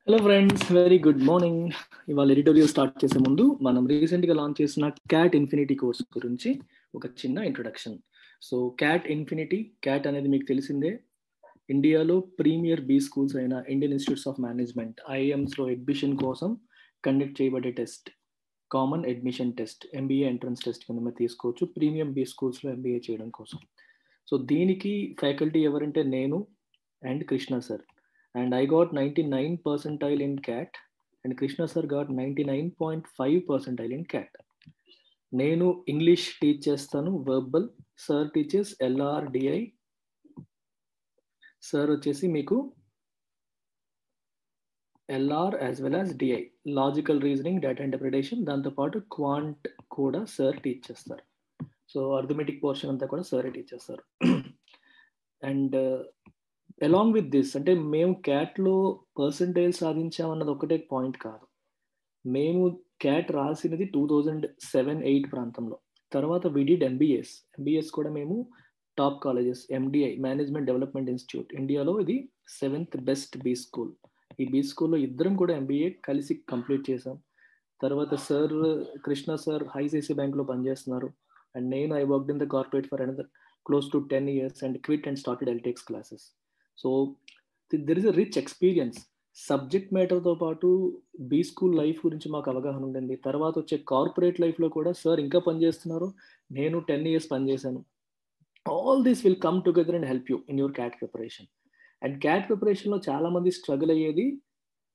Hello friends, very good morning. ఇవాళ editorial start చేసే ముందు మనం రీసెంట్గా లాంచ్ చేసిన క్యాట్ ఇన్ఫినిటీ కోర్స్ గురించి ఒక చిన్న introduction. So CAT infinity, CAT అనేది మీకు తెలిసిందే, ఇండియాలో ప్రీమియర్ బీ స్కూల్స్ అయిన ఇండియన్ ఇన్స్టిట్యూట్స్ ఆఫ్ మేనేజ్మెంట్ ఐఐఎమ్స్లో అడ్మిషన్ కోసం కండక్ట్ చేయబడే test, common admission test, MBA entrance test కింద మీరు తీసుకోవచ్చు ప్రీమియం బీ స్కూల్స్లో ఎంబీఏ చేయడం కోసం. సో దీనికి ఫ్యాకల్టీ ఎవరంటే నేను and Krishna sir. And I got 99 percentile in CAT and Krishna sir got 99.5 percentile in CAT. నేను ఇంగ్లీష్ టీచ్ చేస్తాను వర్బల్, సార్ టీచర్స్ ఎల్ఆర్డిఐ, సార్ వచ్చేసి మీకు LR as well as DI, logical reasoning, data interpretation, దాంతోపాటు quant కూడా sir teach చేస్తారు. So arithmetic portion అంతా కూడా సారే టీచ్ చేస్తారు. అండ్ అలాంగ్ విత్ దిస్, అంటే మేము క్యాట్లో పర్సంటైల్ సాధించామన్నది ఒకటే పాయింట్ కాదు. మేము క్యాట్ రాసినది 2007-8 ప్రాంతంలో. తర్వాత విడిడ్ ఎంబీఎస్ కూడా మేము top colleges, MDI management development institute, ఇండియాలో ఇది 7th బెస్ట్ బీ స్కూల్. ఈ బీ స్కూల్లో ఇద్దరం కూడా ఎంబీఏ కలిసి కంప్లీట్ చేసాం. తర్వాత సార్ కృష్ణ సార్ ఐసిఐసిఐ బ్యాంక్లో పనిచేస్తున్నారు అండ్ నేను I worked in the corporate for another close to 10 years and quit and started ఎల్టెక్స్ classes. So there is a rich experience. Subject మ్యాటర్తో పాటు బీ స్కూల్ లైఫ్ గురించి మాకు అవగాహన ఉండింది. తర్వాత వచ్చే కార్పొరేట్ లైఫ్లో కూడా సార్ ఇంకా పనిచేస్తున్నారు, నేను 10 years పనిచేశాను. All this will come together and help you in your CAT preparation. And CAT ప్రిపరేషన్లో చాలామంది స్ట్రగుల్ అయ్యేది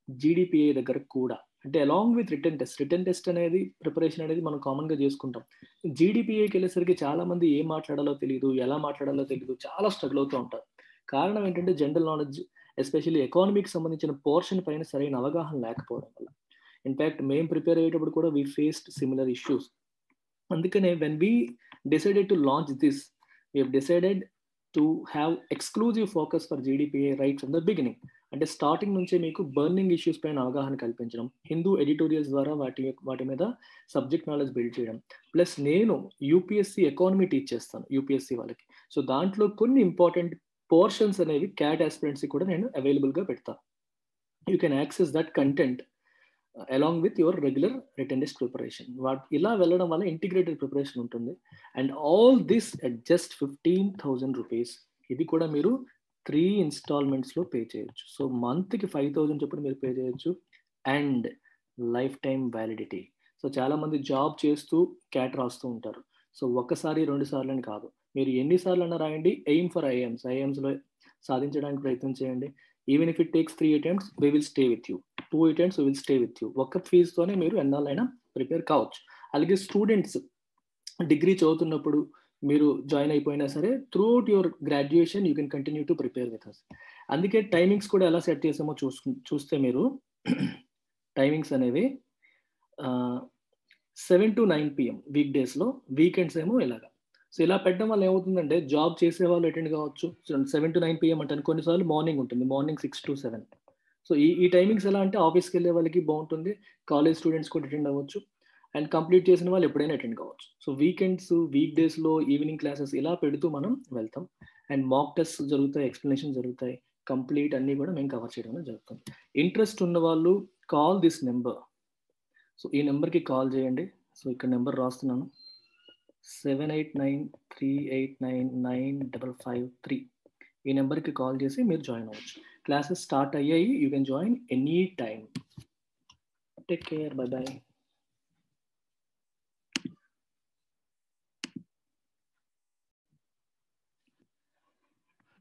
జీడిపిఐ దగ్గర కూడా. అంటే అలాంగ్ విత్ రిటర్న్ టెస్ట్ అనేది ప్రిపరేషన్ అనేది మనం కామన్గా చేసుకుంటాం. జీడిపిఐకి వెళ్ళేసరికి చాలామంది ఏం మాట్లాడాలో తెలియదు, ఎలా మాట్లాడాలో తెలియదు, చాలా స్ట్రగుల్ అవుతూ ఉంటారు. కారణం ఏంటంటే జనరల్ నాలెడ్జ్, ఎస్పెషల్లీ ఎకానమీకి సంబంధించిన పోర్షన్ పైన సరైన అవగాహన లేకపోవడం వల్ల. ఇన్ఫ్యాక్ట్ మేము ప్రిపేర్ అయ్యేటప్పుడు కూడా వీ ఫేస్డ్ సిమిలర్ ఇష్యూస్. అందుకనే when we decided to launch this, we have decided to have exclusive focus for GDPI right from the beginning. అంటే స్టార్టింగ్ నుంచే మీకు బర్నింగ్ ఇష్యూస్ పైన అవగాహన కల్పించడం, హిందూ ఎడిటోరియల్స్ ద్వారా వాటి మీద సబ్జెక్ట్ నాలెడ్జ్ బిల్డ్ చేయడం. ప్లస్ నేను యూపీఎస్సీ ఎకానమీ టీచ్ చేస్తాను యూపీఎస్సీ వాళ్ళకి. సో దాంట్లో కొన్ని ఇంపార్టెంట్ పోర్షన్స్ అనేవి క్యాట్ ఆస్పిరెంట్స్కి కూడా నేను అవైలబుల్గా పెడతాను. You can access that content along with your regular written test preparation. ఇలా వెళ్ళడం వల్ల ఇంటిగ్రేటెడ్ ప్రిపరేషన్ ఉంటుంది. And all this at just 15,000 rupees. ఇది కూడా మీరు 3 ఇన్స్టాల్మెంట్స్లో పే చేయొచ్చు. సో మంత్కి 5,000 చొప్పున మీరు పే చేయొచ్చు. And life time validity. So చాలామంది జాబ్ చేస్తూ క్యాట్ రాస్తూ ఉంటారు. సో ఒకసారి 2 సార్లు అని కాదు, మీరు ఎన్నిసార్లు అన్నా రాయండి. ఎయిమ్ ఫర్ ఐఎమ్స్లో సాధించడానికి ప్రయత్నం చేయండి. Even if it takes 3 attempts, we will stay with you. 2 attempts, we will stay with you. ఒక్క ఫీజుతోనే మీరు ఎన్నాళ్ళైనా ప్రిపేర్ కావచ్చు. అలాగే స్టూడెంట్స్ డిగ్రీ చదువుతున్నప్పుడు మీరు జాయిన్ అయిపోయినా సరే, throughout your graduation you can continue to prepare with us. అందుకే timings కూడా ఎలా సెట్ చేసామో చూస్తే మీరు టైమింగ్స్ అనేవి 7 to 9 PM వీక్ డేస్లో, వీకెండ్స్ ఏమో ఇలాగా. సో ఇలా పెట్టడం వల్ల ఏమవుతుందంటే జాబ్ చేసే వాళ్ళు అటెండ్ కావచ్చు. 7 to 9 PM అంటే కొన్నిసార్లు మార్నింగ్ ఉంటుంది, మార్నింగ్ 6 to 7. సో ఈ టైమింగ్స్ ఎలా అంటే ఆఫీస్కి వెళ్ళే వాళ్ళకి బాగుంటుంది, కాలేజ్ స్టూడెంట్స్ కూడా అటెండ్ అవ్వచ్చు అండ్ కంప్లీట్ చేసిన వాళ్ళు ఎప్పుడైనా అటెండ్ కావచ్చు. సో వీకెండ్స్, వీక్ డేస్లో ఈవినింగ్ క్లాసెస్ ఇలా పెడుతూ మనం వెళ్తాం. అండ్ మాక్ టెస్ట్ జరుగుతాయి, ఎక్స్ప్లెనేషన్ జరుగుతాయి, కంప్లీట్ అన్నీ కూడా మేము కవర్ చేయడం జరుగుతుంది. ఇంట్రెస్ట్ ఉన్న వాళ్ళు కాల్ దిస్ నెంబర్. సో ఈ నెంబర్కి కాల్ చేయండి. సో ఇక్కడ నెంబర్ రాస్తున్నాను, 7893899553. ఈ నెంబర్కి కాల్ చేసి మీరు జాయిన్ అవ్వచ్చు. క్లాసెస్ స్టార్ట్ అయ్యాయి, you can join any time. Take care, by by.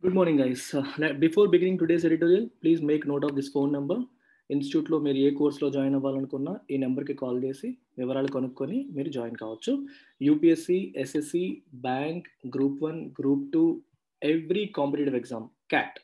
Good morning guys. Before beginning today's editorial, please make note of this phone number. ఇన్స్టిట్యూట్లో మీరు ఏ కోర్స్లో జాయిన్ అవ్వాలనుకున్నా ఈ నెంబర్కి కాల్ చేసి వివరాలు కనుక్కొని మీరు జాయిన్ కావచ్చు. UPSC, SSC, bank, group 1, group 2, every competitive exam, CAT,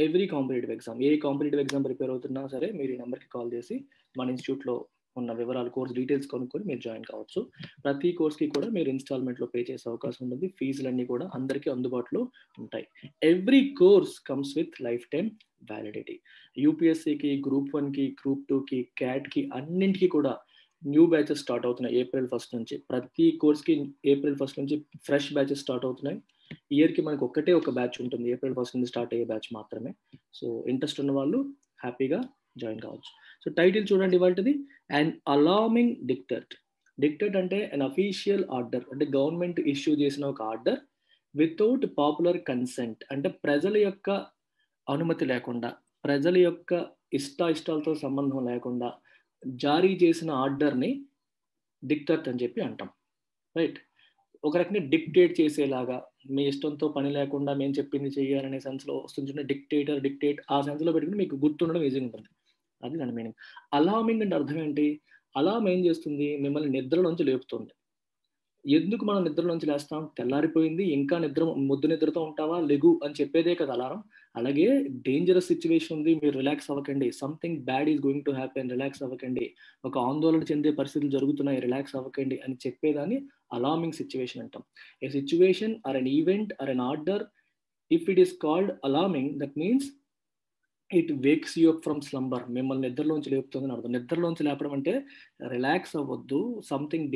every competitive exam, ఏ కాంపిటేటివ్ ఎగ్జామ్ ప్రిపేర్ అవుతున్నా సరే మీరు ఈ నెంబర్కి కాల్ చేసి మన ఇన్స్టిట్యూట్లో ఉన్న వివరాలు, కోర్స్ డీటెయిల్స్ కనుక్కొని మీరు జాయిన్ కావచ్చు. ప్రతి కోర్స్కి కూడా మీరు ఇన్స్టాల్మెంట్లో పే చేసే అవకాశం ఉంటుంది. ఫీజులన్నీ కూడా అందరికీ అందుబాటులో ఉంటాయి. Every course comes with lifetime validity. యూపీఎస్సీకి, గ్రూప్ 1కి, గ్రూప్ 2కి, క్యాట్కి అన్నింటికి కూడా న్యూ బ్యాచెస్ స్టార్ట్ అవుతున్నాయి April 1st నుంచి. ప్రతి కోర్స్కి April 1st నుంచి ఫ్రెష్ బ్యాచెస్ స్టార్ట్ అవుతున్నాయి. ఇయర్కి మనకు ఒక బ్యాచ్ ఉంటుంది, April 1st నుంచి స్టార్ట్ అయ్యే బ్యాచ్ మాత్రమే. సో ఇంట్రెస్ట్ ఉన్న వాళ్ళు హ్యాపీగా జాయిన్ కావచ్చు. సో టైటిల్ చూడండి ఇవాళది, అండ్ అలార్మింగ్ డిక్టేట్. డిక్టేట్ అంటే అన్ అఫీషియల్ ఆర్డర్, అంటే గవర్నమెంట్ ఇష్యూ చేసిన ఒక ఆర్డర్ వితౌట్ పాపులర్ కన్సెంట్, అంటే ప్రజల యొక్క అనుమతి లేకుండా, ప్రజల యొక్క ఇష్టాలతో సంబంధం లేకుండా జారీ చేసిన ఆర్డర్ని డిక్టేట్ అని చెప్పి అంటాం. రైట్. ఒక రకంగా డిక్టేట్ చేసేలాగా, మీ ఇష్టంతో పని లేకుండా మేము చెప్పింది చెయ్యాలనే సెన్స్లో వస్తుంది. డిక్టేట్ ఆ సెన్స్లో పెట్టుకుని మీకు గుర్తుండడం ఈజీగా ఉంటుంది. అది దాని మీనింగ్. అలార్మింగ్ అంటే అర్థం ఏంటి? అలార్మ్ ఏం చేస్తుంది? మిమ్మల్ని నిద్రలోంచి లేపుతుంది. ఎందుకు మనం నిద్రలోంచి లేస్తాం? తెల్లారిపోయింది, ఇంకా ముద్దు నిద్రతో ఉంటావా, లెగు అని చెప్పేదే కదా అలారం. అలాగే డేంజరస్ సిచ్యువేషన్ ఉంది, మీరు రిలాక్స్ అవ్వకండి, something bad is going to happen, relax అవ్వకండి, ఒక ఆందోళన చెందే పరిస్థితులు జరుగుతున్నాయి, రిలాక్స్ అవ్వకండి అని చెప్పేదాన్ని అలార్మింగ్ సిచ్యువేషన్ అంటాం. A situation or an event or an order, if it is called alarming, that means it wakes you up from slumber. మిమ్మల్ని నిద్రలోంచి లేపుతుందని అర్థం. నిద్రలోంచి లేపడం అంటే రిలాక్స్ అవ్వద్దు, something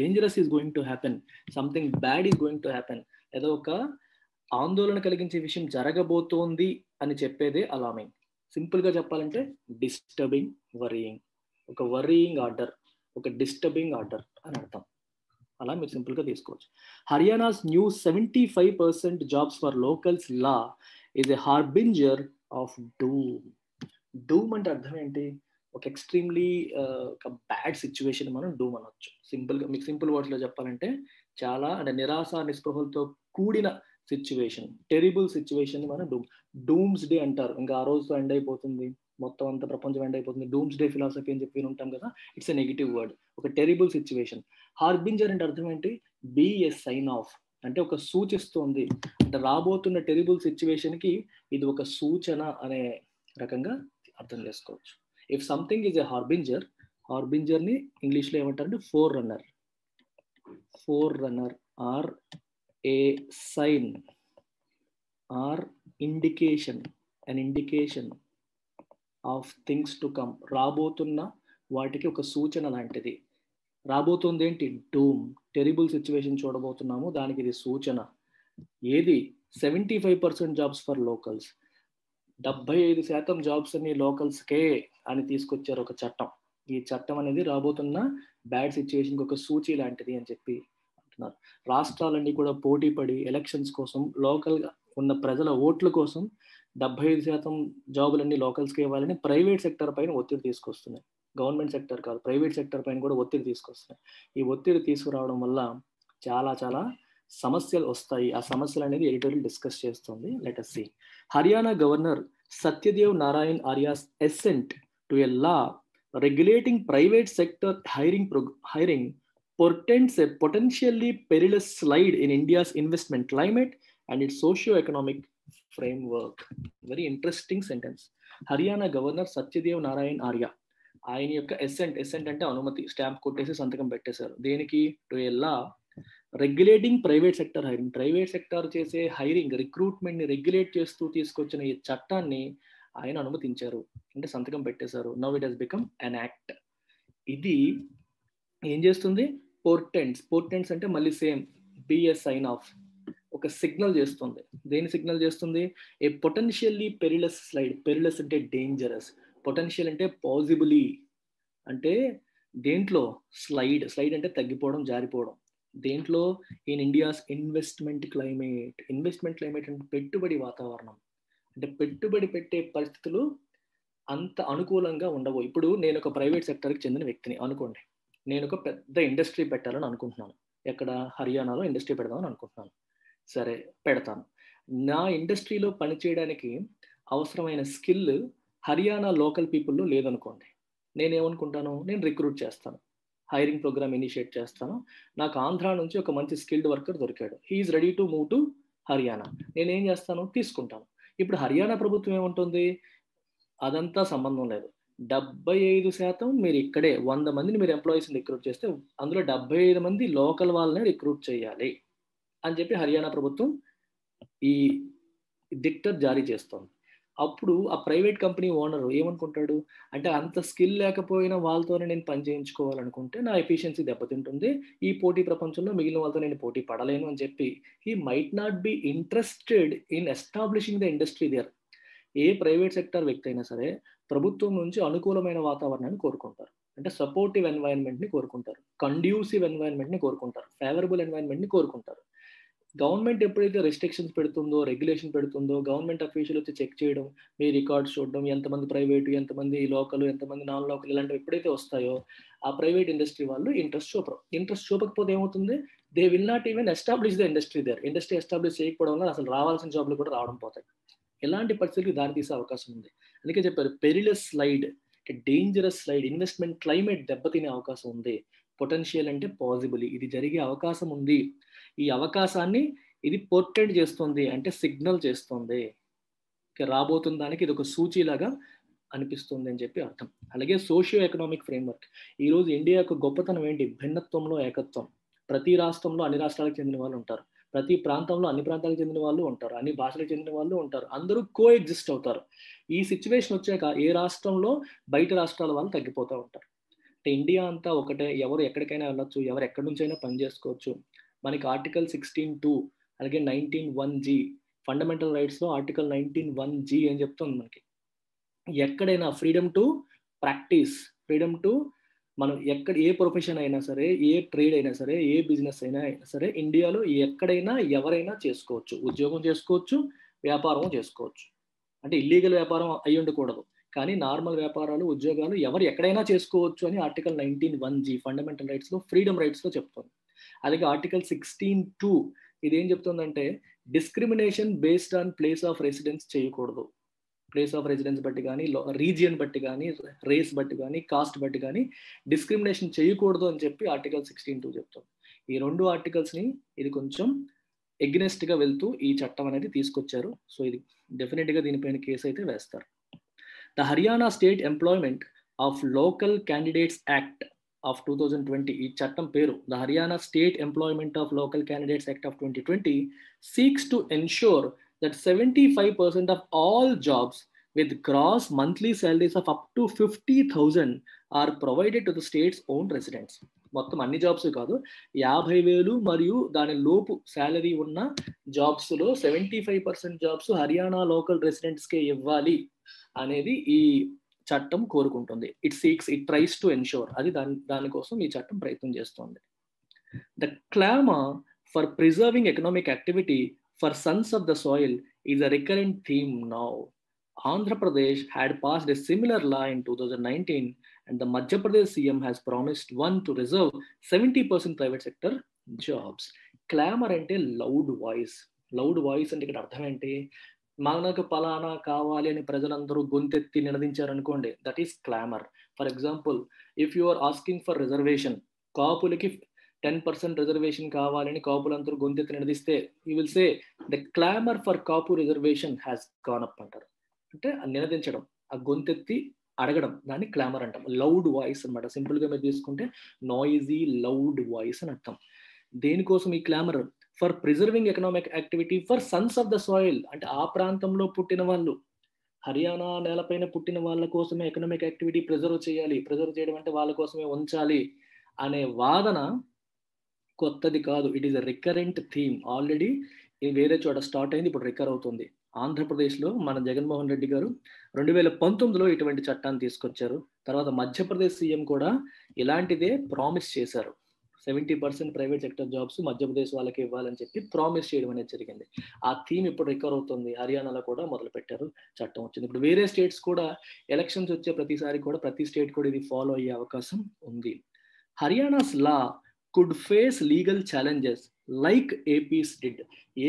dangerous is going to happen, something bad is going to happen, ఏదో ఒక ఆందోళన కలిగించే విషయం జరగబోతోంది అని చెప్పేదే అలార్మింగ్. సింపుల్గా చెప్పాలంటే డిస్టర్బింగ్, వరీయింగ్. ఒక వరీయింగ్ ఆర్డర్, ఒక డిస్టర్బింగ్ ఆర్డర్ అని అర్థం. అలా మీరు సింపుల్గా తీసుకోవచ్చు. Haryana's new 75% jobs for locals law is a harbinger of doom. Doom అంటే అర్థం ఏంటి? ఒక ఎక్స్ట్రీమ్లీ ఒక బ్యాడ్ సిచ్యువేషన్ మనం డూమ్ అనొచ్చు. మీకు సింపుల్ వర్డ్స్లో చెప్పాలంటే చాలా అంటే నిరాశ నిస్పృహలతో కూడిన సిచ్యువేషన్, టెరిబుల్ సిచ్యువేషన్ మనం డూమ్స్ డే అంటారు. ఇంకా ఆ రోజుతో ఎండ్ అయిపోతుంది, మొత్తం అంత ప్రపంచం ఎండ్ అయిపోతుంది, డూమ్స్ డే ఫిలాసఫీ అని చెప్పి ఉంటాం కదా. ఇట్స్ ఎ నెగిటివ్ వర్డ్, ఒక టెరిబుల్ సిచ్యువేషన్. హార్బింజర్ అంటే అర్థం ఏంటి? బీ ఎ సైన్ ఆఫ్, అంటే ఒక సూచిస్తోంది, అంటే రాబోతున్న టెరిబుల్ సిచ్యువేషన్కి ఇది ఒక సూచన అనే రకంగా అర్థం చేసుకోవచ్చు. ఇఫ్ సంథింగ్ ఈజ్ ఎ హార్బింజర్ని ఇంగ్లీష్లో ఏమంటారంటే forerunner or a sign or indication, an indication of things to come. రాబోతున్న వాటికి ఒక సూచన లాంటిది. రాబోతుంది ఏంటి? డూమ్, టెరిబుల్ సిచ్యువేషన్ చూడబోతున్నాము, దానికి ఇది సూచన. ఏది? 75% జాబ్స్ ఫర్ లోకల్స్, 75% జాబ్స్ అన్ని లోకల్స్కే అని తీసుకొచ్చారు ఒక చట్టం. ఈ చట్టం అనేది రాబోతున్న బ్యాడ్ సిచ్యువేషన్కి ఒక సూచి లాంటిది అని చెప్పి అంటున్నారు. రాష్ట్రాలన్నీ కూడా పోటీ పడి ఎలక్షన్స్ కోసం, లోకల్గా ఉన్న ప్రజల ఓట్ల కోసం 75% జాబులన్నీ లోకల్స్కి ఇవ్వాలని ప్రైవేట్ సెక్టర్ పైన ఒత్తిడి తీసుకొస్తున్నాయి. గవర్నమెంట్ సెక్టర్ కాదు, ప్రైవేట్ సెక్టర్ పైన కూడా ఒత్తిడి తీసుకొస్తున్నాయి. ఈ ఒత్తిడి తీసుకురావడం వల్ల చాలా చాలా సమస్యలు వస్తాయి. ఆ సమస్యలు అనేది ఎడిటోరియల్ డిస్కస్ చేస్తుంది. Let us see. Haryana governor Satyadev Narayan Arya's assent to a law regulating private sector hiring portends a potentially perilous slide in India's investment climate and its socio-economic framework. Very interesting sentence. Haryana governor Satyadev Narayan Arya, ఆయన యొక్క Accent అంటే అనుమతి, stamp కొట్టేసి సంతకం పెట్టేశారు. దేనికి? To A law regulating private sector hiring. Private sector చేసే hiring, రిక్రూట్మెంట్ని regulate చేస్తూ తీసుకొచ్చిన ఈ చట్టాన్ని ఆయన అనుమతించారు, అంటే సంతకం పెట్టేశారు. Now it has become an act. ఇది ఏం చేస్తుంది? పోర్టెంట్స్ అంటే మళ్ళీ సేమ్ బిఎస్ సైన్ ఆఫ్, ఒక సిగ్నల్ చేస్తుంది. దేని సిగ్నల్ చేస్తుంది? ఏ పొటెన్షియల్లీ పెరిలస్ స్లైడ్. పెరిలస్ అంటే డేంజరస్, పొటెన్షియల్ అంటే పాసిబిలీ, అంటే దేంట్లో? స్లైడ్ అంటే తగ్గిపోవడం, జారిపోవడం. దేంట్లో? ఇన్ ఇండియాస్ ఇన్వెస్ట్మెంట్ క్లైమేట్ అంటే పెట్టుబడి వాతావరణం, అంటే పెట్టుబడి పెట్టే పరిస్థితులు అంత అనుకూలంగా ఉండవు. ఇప్పుడు నేను ఒక ప్రైవేట్ సెక్టర్కి చెందిన వ్యక్తిని అనుకోండి, నేను ఒక పెద్ద ఇండస్ట్రీ పెట్టాలని అనుకుంటున్నాను. ఎక్కడ? హర్యానాలో ఇండస్ట్రీ పెడదామని అనుకుంటున్నాను. సరే, పెడతాను. నా ఇండస్ట్రీలో పనిచేయడానికి అవసరమైన స్కిల్ హర్యానా లోకల్ పీపుల్లో లేదనుకోండి, నేనేమనుకుంటాను? నేను రిక్రూట్ చేస్తాను, హైరింగ్ ప్రోగ్రామ్ ఇనిషియేట్ చేస్తాను. నాకు ఆంధ్రా నుంచి ఒక మంచి స్కిల్డ్ వర్కర్ దొరికాడు, he's ready to move to Haryana. నేనేం చేస్తాను? తీసుకుంటాను. ఇప్పుడు హర్యానా ప్రభుత్వం ఏముంటుంది? అదంతా సంబంధం లేదు. 75% మీరు ఇక్కడే 100 మందిని మీరు ఎంప్లాయీస్ని రిక్రూట్ చేస్తే అందులో 75 మంది లోకల్ వాళ్ళనే రిక్రూట్ చేయాలి అని చెప్పి హర్యానా ప్రభుత్వం ఈ డిక్టర్ జారీ చేస్తుంది. అప్పుడు ఆ ప్రైవేట్ కంపెనీ ఓనర్ ఏమనుకుంటాడు? అంటే అంత స్కిల్ లేకపోయినా వాళ్ళతోనే నేను పని చేయించుకోవాలనుకుంటే నా ఎఫిషియన్సీ దెబ్బతింటుంది, ఈ పోటీ ప్రపంచంలో మిగిలిన వాళ్ళతో నేను పోటీ పడలేను అని చెప్పి he might not be interested in establishing the industry there. A private sector వ్యక్తి అయినా సరే ప్రభుత్వం నుంచి అనుకూలమైన వాతావరణాన్ని కోరుకుంటారు. అంటే సపోర్టివ్ ఎన్వైరన్మెంట్ని కోరుకుంటారు, కండ్యూసివ్ ఎన్వైరన్మెంట్ని కోరుకుంటారు, ఫేవరబుల్ ఎన్వైరన్మెంట్ని కోరుకుంటారు. గవర్నమెంట్ ఎప్పుడైతే రెస్ట్రిక్షన్స్ పెడుతుందో, రెగ్యులేషన్ పెడుతుందో, గవర్నమెంట్ అఫీషియల్ వచ్చి చెక్ చేయడం, మీ రికార్డ్స్ చూడడం, ఎంతమంది ప్రైవేటు, ఎంతమంది లోకల్, ఎంతమంది నాన్ లోకల్, ఇలాంటివి ఎప్పుడైతే వస్తాయో ఆ ప్రైవేట్ ఇండస్ట్రీ వాళ్ళు ఇంట్రెస్ట్ చూపరు. ఇంట్రెస్ట్ చూపకపోతే ఏమవుతుంది, they will not even establish the industry there. Industry establish చేయకపోవడం వల్ల అసలు రావాల్సిన జాబ్లు కూడా రావడం పోతాయి. ఎలాంటి పరిస్థితులకు దారితీసే అవకాశం ఉంది. అందుకే చెప్పారు perilous slide, dangerous slide, investment climate దెబ్బతినే అవకాశం ఉంది. పొటెన్షియల్ అంటే పాసిబుల్, ఇది జరిగే అవకాశం ఉంది. ఈ అవకాశాన్ని ఇది పోర్ట్రేట్ చేస్తుంది, అంటే సిగ్నల్ చేస్తుంది, రాబోతున్న దానికి ఇది ఒక సూచీలాగా అనిపిస్తుంది అని చెప్పి అర్థం. అలాగే సోషియో ఎకనామిక్ ఫ్రేమ్వర్క్. ఈరోజు ఇండియా యొక్క గొప్పతనం ఏంటి, భిన్నత్వంలో ఏకత్వం. ప్రతి రాష్ట్రంలో అన్ని రాష్ట్రాలకు చెందిన వాళ్ళు ఉంటారు, ప్రతి ప్రాంతంలో అన్ని ప్రాంతాలకు చెందిన వాళ్ళు ఉంటారు, అన్ని భాషలకు చెందిన వాళ్ళు ఉంటారు, అందరూ కో ఎగ్జిస్ట్ అవుతారు. ఈ సిచ్యువేషన్ వచ్చాక ఏ రాష్ట్రంలో బయట రాష్ట్రాల వాళ్ళు తగ్గిపోతూ ఉంటారు. అంటే ఇండియా అంతా ఒకటే, ఎవరు ఎక్కడికైనా వెళ్ళొచ్చు, ఎవరు ఎక్కడి నుంచి అయినా పని చేసుకోవచ్చు. మనకి ఆర్టికల్ 16(2) అలాగే 19(1)G ఫండమెంటల్ రైట్స్లో ఆర్టికల్ 19(1)G అని చెప్తుంది మనకి, ఎక్కడైనా freedom to practice, freedom to మనం ఎక్కడ ఏ ప్రొఫెషన్ అయినా సరే, ఏ ట్రేడ్ అయినా సరే, ఏ బిజినెస్ అయినా సరే ఇండియాలో ఎక్కడైనా ఎవరైనా చేసుకోవచ్చు, ఉద్యోగం చేసుకోవచ్చు, వ్యాపారం చేసుకోవచ్చు. అంటే ఇల్లీగల్ వ్యాపారం అయి ఉండకూడదు, కానీ నార్మల్ వ్యాపారాలు, ఉద్యోగాలు ఎవరు ఎక్కడైనా చేసుకోవచ్చు అని ఆర్టికల్ 19(1)G ఫండమెంటల్ రైట్స్లో, ఫ్రీడమ్ రైట్స్లో చెప్తుంది. అలాగే ఆర్టికల్ 16(2) ఇదేం చెప్తుందంటే discrimination based on place of residence చేయకూడదు. ప్లేస్ ఆఫ్ రెసిడెన్స్ బట్టి కానీ, రీజియన్ బట్టి కానీ, రేస్ బట్టి కానీ, కాస్ట్ బట్టి కానీ డిస్క్రిమినేషన్ చేయకూడదు అని చెప్పి ఆర్టికల్ 16(2) చెప్తుంది. ఈ రెండు ఆర్టికల్స్ని ఇది కొంచెం ఎగ్నెస్ట్గా వెళ్తూ ఈ చట్టం అనేది తీసుకొచ్చారు. సో ఇది డెఫినెట్గా దీనిపైన కేసు అయితే వేస్తారు. The Haryana state employment of local candidates act of 2020, ఈ చట్టం పేరు the Haryana state employment of local candidates act of 2020 seeks to ensure that 75% of all jobs with gross monthly salaries of up to 50,000 are provided to the state's own residents. మొత్తం అన్ని jobs కాదు, 50,000 మరియు దాని లోపు salary ఉన్న జాబ్స్లో 75% jobs Haryana local రెసిడెంట్స్కే ఇవ్వాలి అనేది ఈ చట్టం కోరుకుంటుంది. ఇట్ ట్రైస్ టు ఎన్షూర్, అది దానికోసం ఈ చట్టం ప్రయత్నం చేస్తుంది. The క్లామర్ for preserving economic activity for sons of the soil is a recurrent theme now. Andhra Pradesh had passed a similar law in 2019 and the Madhya Pradesh CM has promised one to reserve 70% private sector jobs. Clamor ante loud voice. Loud voice అంటే ఇక్కడ అర్థం ఏంటి, మనకు పలానా కావాలి అని ప్రజలందరూ గొంతెత్తి నినదించారు అనుకోండి, that is clamour. For example, if you are asking for reservation, కాపులకి 10% రిజర్వేషన్ కావాలని కాపులందరూ గొంతెత్తి నినదిస్తే you will say the clamour for Kapu reservation has gone up అంటారు. అంటే నినదించడం, ఆ గొంతెత్తి అడగడం, దాన్ని క్లామర్ అంటాం. లౌడ్ వాయిస్ అనమాట. సింపుల్గా మీరు తీసుకుంటే నాయిజీ లౌడ్ వాయిస్ అని అర్థం. దేనికోసం ఈ clamour? For preserving economic activity for sons of the soil, అంటే ఆ ప్రాంతంలో పుట్టిన వాళ్ళు, హర్యానా నేలపైన పుట్టిన వాళ్ళ కోసమే ఎకనామిక్ యాక్టివిటీ ప్రిజర్వ్ చేయాలి. ప్రిజర్వ్ చేయడం అంటే వాళ్ళ కోసమే ఉంచాలి అనే వాదన కొత్తది కాదు. It is a recurrent theme. Already వేరే చోట స్టార్ట్ అయింది, ఇప్పుడు రికర్ అవుతుంది. ఆంధ్రప్రదేశ్లో మన జగన్మోహన్ రెడ్డి గారు 2019లో ఇటువంటి చట్టాన్ని తీసుకొచ్చారు. తర్వాత మధ్యప్రదేశ్ సీఎం కూడా ఇలాంటిదే ప్రామిస్ చేశారు. 70% ప్రైవేట్ సెక్టర్ జాబ్స్ మధ్యప్రదేశ్ వాళ్ళకి ఇవ్వాలని చెప్పి ప్రామిస్ చేయడం అనేది జరిగింది. ఆ థీమ్ ఇప్పుడు రికవర్ అవుతుంది. హర్యానాలో కూడా మొదలు పెట్టారు, చట్టం వచ్చింది. ఇప్పుడు వేరే స్టేట్స్ కూడా ఎలక్షన్స్ వచ్చే ప్రతిసారి కూడా ప్రతి స్టేట్ కూడా ఇది ఫాలో అయ్యే అవకాశం ఉంది. హర్యానాస్ లా could face legal challenges like AP's did.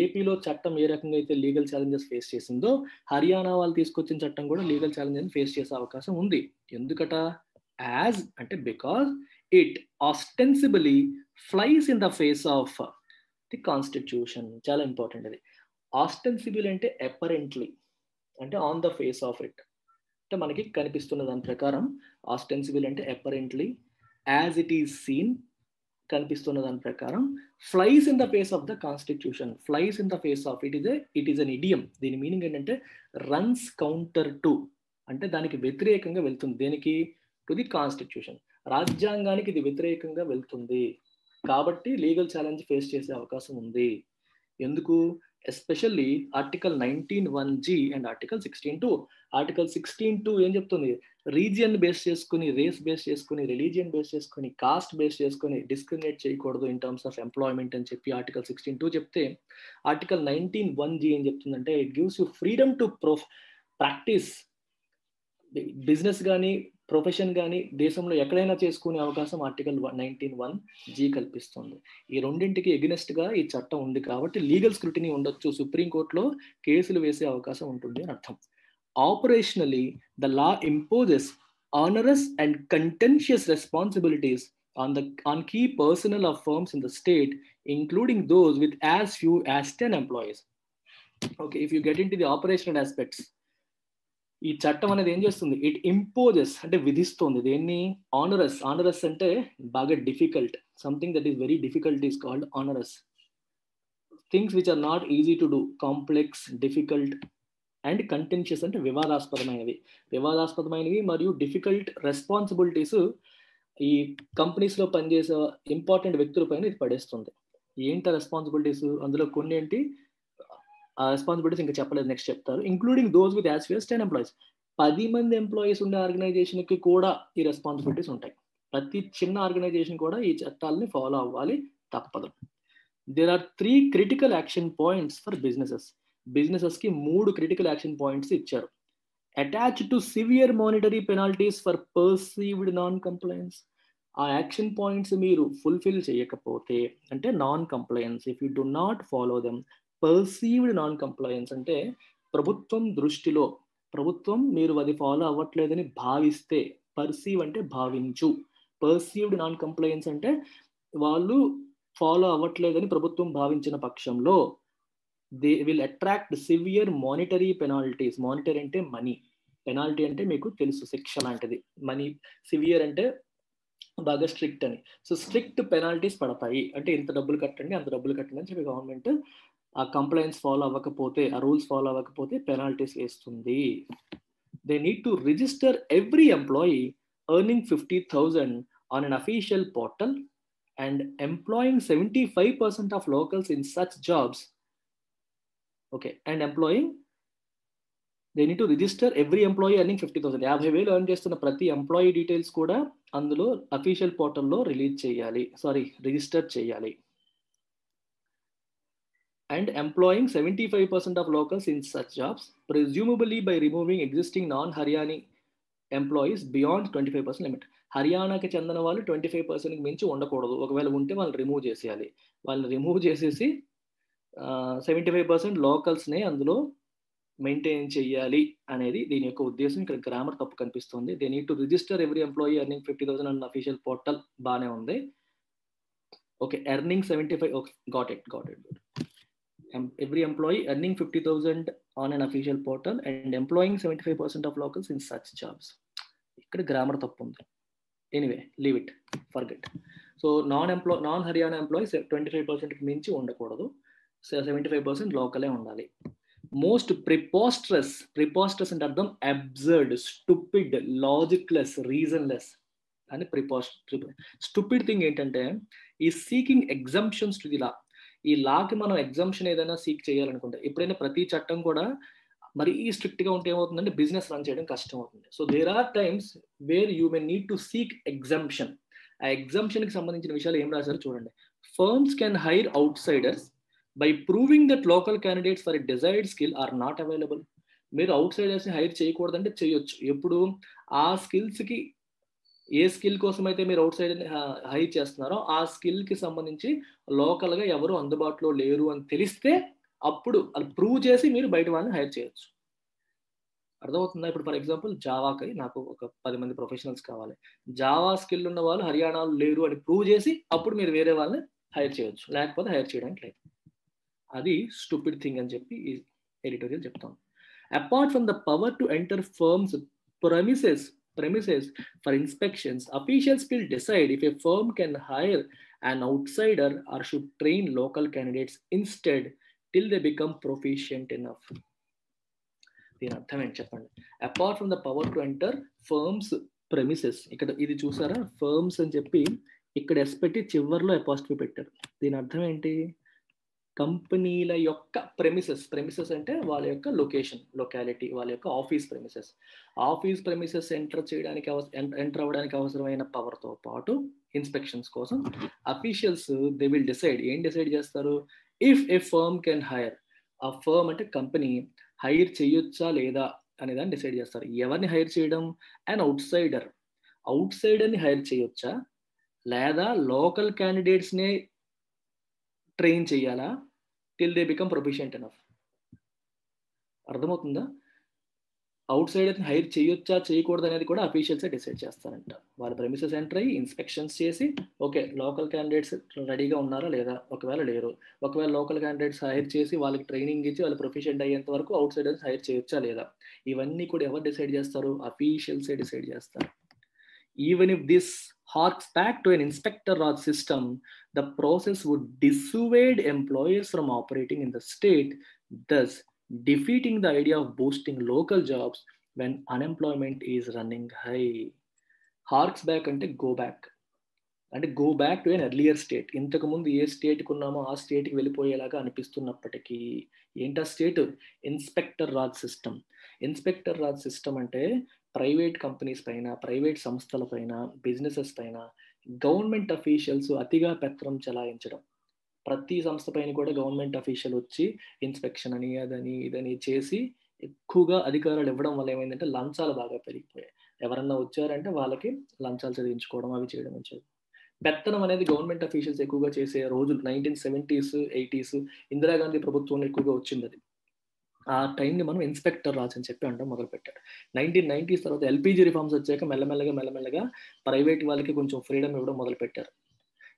ఏపీలో చట్టం ఏ రకంగా అయితే లీగల్ ఛాలెంజెస్ ఫేస్ చేసిందో, హర్యానా వాళ్ళు తీసుకొచ్చిన చట్టం కూడా లీగల్ ఛాలెంజెస్ ఫేస్ చేసే అవకాశం ఉంది. ఎందుకట? యాజ్ అంటే because it ostensibly flies in the face of the constitution. చాలా ఇంపార్టెంట్ అది. ఆస్టెన్సిబుల్ అంటే అపరెంట్లీ, అంటే on the face of it, అంటే మనకి కనిపిస్తున్న దాని ప్రకారం. ఆస్టెన్సిబుల్ అంటే apparently, as it is seen కనిపిస్తున్న దాని ప్రకారం, flies in the face of the constitution. Flies in the face of it is an idiom. దీని మీనింగ్ ఏంటంటే రన్స్ కౌంటర్ టు, అంటే దానికి వ్యతిరేకంగా వెళ్తుంది. దేనికి? To the constitution. రాజ్యాంగానికి ఇది వ్యతిరేకంగా వెళ్తుంది కాబట్టి లీగల్ ఛాలెంజ్ ఫేస్ చేసే అవకాశం ఉంది. ఎందుకు? Especially article 19(1)G and article 16(2). Article 16(2) ఏం చెప్తుంది? రీజియన్ బేస్ చేసుకుని, రేస్ బేస్ చేసుకుని, రిలీజియన్ బేస్ చేసుకుని, కాస్ట్ బేస్ చేసుకుని డిస్క్రిమినేట్ చేయకూడదు ఇన్ టర్మ్స్ ఆఫ్ ఎంప్లాయ్మెంట్ అని చెప్పి ఆర్టికల్ 16(2) చెప్తే, ఆర్టికల్ 19(1)G ఏం చెప్తుందంటే it gives you freedom to practice business కానీ ప్రొఫెషన్ కానీ దేశంలో ఎక్కడైనా చేసుకునే అవకాశం ఆర్టికల్ 19(1)G కల్పిస్తుంది. ఈ రెండింటికి ఎగ్నెస్ట్ గా ఈ చట్టం ఉంది కాబట్టి లీగల్ స్క్రూటినీ ఉండొచ్చు, సుప్రీంకోర్టులో కేసులు వేసే అవకాశం ఉంటుంది అని అర్థం. Operationally the law imposes onerous and contentious responsibilities on key personnel of firms in the state, including those with as few as 10 employees. Okay, if you get into the operational aspects, ఈ చట్టం అనేది ఏం చేస్తుంది? It imposes అంటే విధిస్తుంది. దేన్ని? ఆనరస్. Onerous అంటే బాగా difficult, something that is very difficult is called onerous. Things which are not easy to do, complex, difficult and contentious అంటే వివాదాస్పదమైనవి. వివాదాస్పదమైనవి మరియు డిఫికల్ట్ రెస్పాన్సిబిలిటీస్ ఈ కంపెనీస్లో పనిచేసే ఇంపార్టెంట్ వ్యక్తుల పైన ఇది పడేస్తుంది. ఏంటి రెస్పాన్సిబిలిటీస్? అందులో కొన్ని ఏంటి ఆ రెస్పాన్సిబిలిటీస్ ఇంకా చెప్పలేదు, నెక్స్ట్ చెప్తారు. Including those with as few as 10 employees. 10 మంది ఎంప్లాయీస్ ఉండే ఆర్గనైజేషన్కి కూడా ఈ రెస్పాన్సిబిలిటీస్ ఉంటాయి. ప్రతి చిన్న ఆర్గనైజేషన్ కూడా ఈ చట్టాలని ఫాలో అవ్వాలి, తప్పదు. There are 3 critical action points for businesses. బిజినెసెస్కి 3 critical action points ఇచ్చారు. Attached to severe monetary penalties for perceived non compliance. ఆ యాక్షన్ పాయింట్స్ మీరు ఫుల్ఫిల్ చేయకపోతే అంటే non compliance, if you do not follow them. Perceived non compliance అంటే ప్రభుత్వం దృష్టిలో, ప్రభుత్వం మీరు అది ఫాలో అవ్వట్లేదని భావిస్తే, పర్సీవ్ అంటే భావించు, పర్సీవ్డ్ నాన్ కంప్లయన్స్ అంటే వాళ్ళు ఫాలో అవ్వట్లేదని ప్రభుత్వం భావించిన పక్షంలో they will attract severe monetary penalties. Monetary అంటే మనీ, పెనాల్టీ అంటే మీకు తెలుసు శిక్ష లాంటిది. మనీ, సివియర్ అంటే బాగా స్ట్రిక్ట్ అని. సో స్ట్రిక్ట్ పెనాల్టీస్ పడతాయి, అంటే ఇంత డబ్బులు కట్టండి అంత డబ్బులు కట్టండి అని చెప్పి గవర్నమెంట్ ఆ కంప్లైన్స్ ఫాలో అవ్వకపోతే, ఆ రూల్స్ ఫాలో అవ్వకపోతే పెనాల్టీస్ వేస్తుంది. They need to register every employee earning 50,000 on an official portal and employing 75% of locals in such jobs. Okay, and employing, they need to register every employee earning 50,000. 50,000 earn చేస్తున్న ప్రతి employee details కూడా అందులో official పోర్టల్లో register చేయాలి. And employing 75% of locals in such jobs, presumably by removing existing non-Haryani employees beyond 25% limit. హర్యానాకి చెందిన వాళ్ళు 25%కి మించి ఉండకూడదు. ఒకవేళ ఉంటే వాళ్ళు రిమూవ్ చేసేయాలి. వాళ్ళు రిమూవ్ చేసేసి 75% లోకల్స్నే అందులో మెయింటైన్ చేయాలి అనేది దీని యొక్క ఉద్దేశం. ఇక్కడ గ్రామర్ తప్పు కనిపిస్తుంది. They need to register every employee earning 50,000 అన్న అఫీషియల్ పోర్టల్, బాగానే ఉంది. Okay, earning 75, okay, got it. Every employee earning 50,000 on an official portal and employing 75% of locals in such jobs. ఇక్కడ గ్రామర్ తప్పు ఉంది. Anyway, leave it, forget. So non Haryana employees 25%కి మించి ఉండకూడదు, 75% లోకలే ఉండాలి. మోస్ట్ ప్రిపోస్టరస్ అంటే అర్థం అబ్సర్డ్, స్టూపిడ్, లాజిక్లెస్, రీజన్లెస్ అని స్టూపిడ్ థింగ్ ఏంటంటే ఈ seeking exemptions to the law. ఈ లాకి మనం ఎగ్జంప్షన్ ఏదైనా సీక్ చేయాలనుకుంటే, ఎప్పుడైనా ప్రతి చట్టం కూడా మరీ స్ట్రిక్ట్ గా ఉంటే ఏమవుతుందంటే బిజినెస్ రన్ చేయడం కష్టం అవుతుంది. So there are times where you may need to seek exemption. ఆ ఎగ్జంప్షన్ కి సంబంధించిన విషయాలు ఏం రాశారు చూడండి. Firms can hire outsiders by proving that local candidates for a desired skill are not available. మీరు అవుట్ సైడర్స్ ని hire చేయకూడదంటే చేయొచ్చు. ఎప్పుడు ఆ స్కిల్స్ కి, ఏ స్కిల్ కోసం అయితే మీరు అవుట్ సైడ్ హైర్ చేస్తున్నారో ఆ స్కిల్ కి సంబంధించి లోకల్ గా ఎవరు అందుబాటులో లేరు అని తెలిస్తే అప్పుడు అది ప్రూవ్ చేసి మీరు బయట వాళ్ళని హైర్ చేయొచ్చు. అర్థమవుతుందా? ఇప్పుడు ఫర్ ఎగ్జాంపుల్ జావాకి నాకు ఒక 10 మంది ప్రొఫెషనల్స్ కావాలి. జావా స్కిల్ ఉన్న వాళ్ళు హర్యానాలో లేరు అని ప్రూవ్ చేసి అప్పుడు మీరు వేరే వాళ్ళని హైర్ చేయొచ్చు, లేకపోతే హైర్ చేయడానికి లేదు. అది స్టూపిడ్ థింగ్ అని చెప్పి ఈ ఎడిటోరియల్ చెప్తాం. Apart from the power to enter firms premises for inspections, officials will decide if a firm can hire an outsider or should train local candidates instead till they become proficient enough. దీని అర్థం ఏంటి చెప్పండి? Apart from the power to enter firms premises, ఇక్కడ ఇది చూసారా, firms అని చెప్పి ఇక్కడ ఎస్ పెట్టి చివర్లో అపాస్ట్రఫీ పెట్టారు. దీని అర్థం ఏంటి? కంపెనీల యొక్క ప్రెమిసెస్ అంటే వాళ్ళ యొక్క లొకాలిటీ, వాళ్ళ యొక్క ఆఫీస్ ప్రెమిసెస్ ఎంటర్ అవ్వడానికి అవసరమైన పవర్తో పాటు ఇన్స్పెక్షన్స్ కోసం అఫీషియల్స్ దే విల్ డిసైడ్. ఏం డిసైడ్ చేస్తారు? If a firm can hire, ఆ ఫర్మ్ అంటే కంపెనీ హైర్ చేయొచ్చా లేదా అనే దాన్ని డిసైడ్ చేస్తారు. ఎవరిని హైర్ చేయడం? అండ్ అవుట్ సైడర్ని హైర్ చేయొచ్చా, లేదా లోకల్ క్యాండిడేట్స్నే ట్రైన్ చేయాలా till they become proficient enough. అర్థమవుతుందా? అవుట్ సైడ్ హైర్ చేయొచ్చా చేయకూడదు అనేది కూడా అఫీషియల్సే డిసైడ్ చేస్తారంట. వాళ్ళ ప్రెమిసెస్ ఎంటర్ అయ్యి ఇన్స్పెక్షన్స్ చేసి, ఓకే లోకల్ క్యాండిడేట్స్ రెడీగా ఉన్నారా లేదా, ఒకవేళ లేరు, ఒకవేళ లోకల్ క్యాండిడేట్స్ హైర్ చేసి వాళ్ళకి ట్రైనింగ్ ఇచ్చి వాళ్ళు ప్రొఫిషియంట్ అయ్యేంత వరకు అవుట్ సైడర్స్ హైర్ చేయొచ్చా లేదా, ఇవన్నీ కూడా ఎవరు డిసైడ్ చేస్తారు? అఫీషియల్సే డిసైడ్ చేస్తారు. Even if this harks back to an inspector raj system, the process would dissuade employers from operating in the state, thus defeating the idea of boosting local jobs when unemployment is running high. Harks back అంటే go back, అంటే go back to an earlier state. ఇంతకుముందు ఏ స్టేట్కి ఉన్నామో ఆ స్టేట్కి వెళ్ళిపోయేలాగా అనిపిస్తున్నప్పటికీ, ఏంటా స్టేట్? ఇన్స్పెక్టర్ రాజ్ సిస్టమ్ అంటే ప్రైవేట్ కంపెనీస్ పైన, ప్రైవేట్ సంస్థల పైన, బిజినెసెస్ పైన గవర్నమెంట్ అఫీషియల్స్ అతిగా పెత్తనం చెలాయించడం. ప్రతి సంస్థ పైన కూడా గవర్నమెంట్ అఫీషియల్ వచ్చి ఇన్స్పెక్షన్ అని అదని ఇదని చేసి ఎక్కువగా అధికారాలు ఇవ్వడం వల్ల ఏమైందంటే లంచాలు బాగా పెరిగిపోయాయి. ఎవరన్నా వచ్చారంటే వాళ్ళకి లంచాలు చదివించుకోవడం, అవి చేయడం వచ్చేది. పెత్తనం అనేది గవర్నమెంట్ అఫీషియల్స్ ఎక్కువగా చేసే రోజులు 1970s 80s ఇందిరాగాంధీ ప్రభుత్వంలో ఎక్కువగా వచ్చింది. అది ఆ టైంని మనం ఇన్స్పెక్టర్ రాజ్ అని చెప్పి అంటాం మొదలుపెట్టాడు. 1990s తర్వాత ఎల్పిజి రిఫార్మ్స్ వచ్చాక మెల్లమెల్లగా ప్రైవేట్ వాళ్ళకి కొంచెం ఫ్రీడమ్ ఇవ్వడం మొదలుపెట్టారు.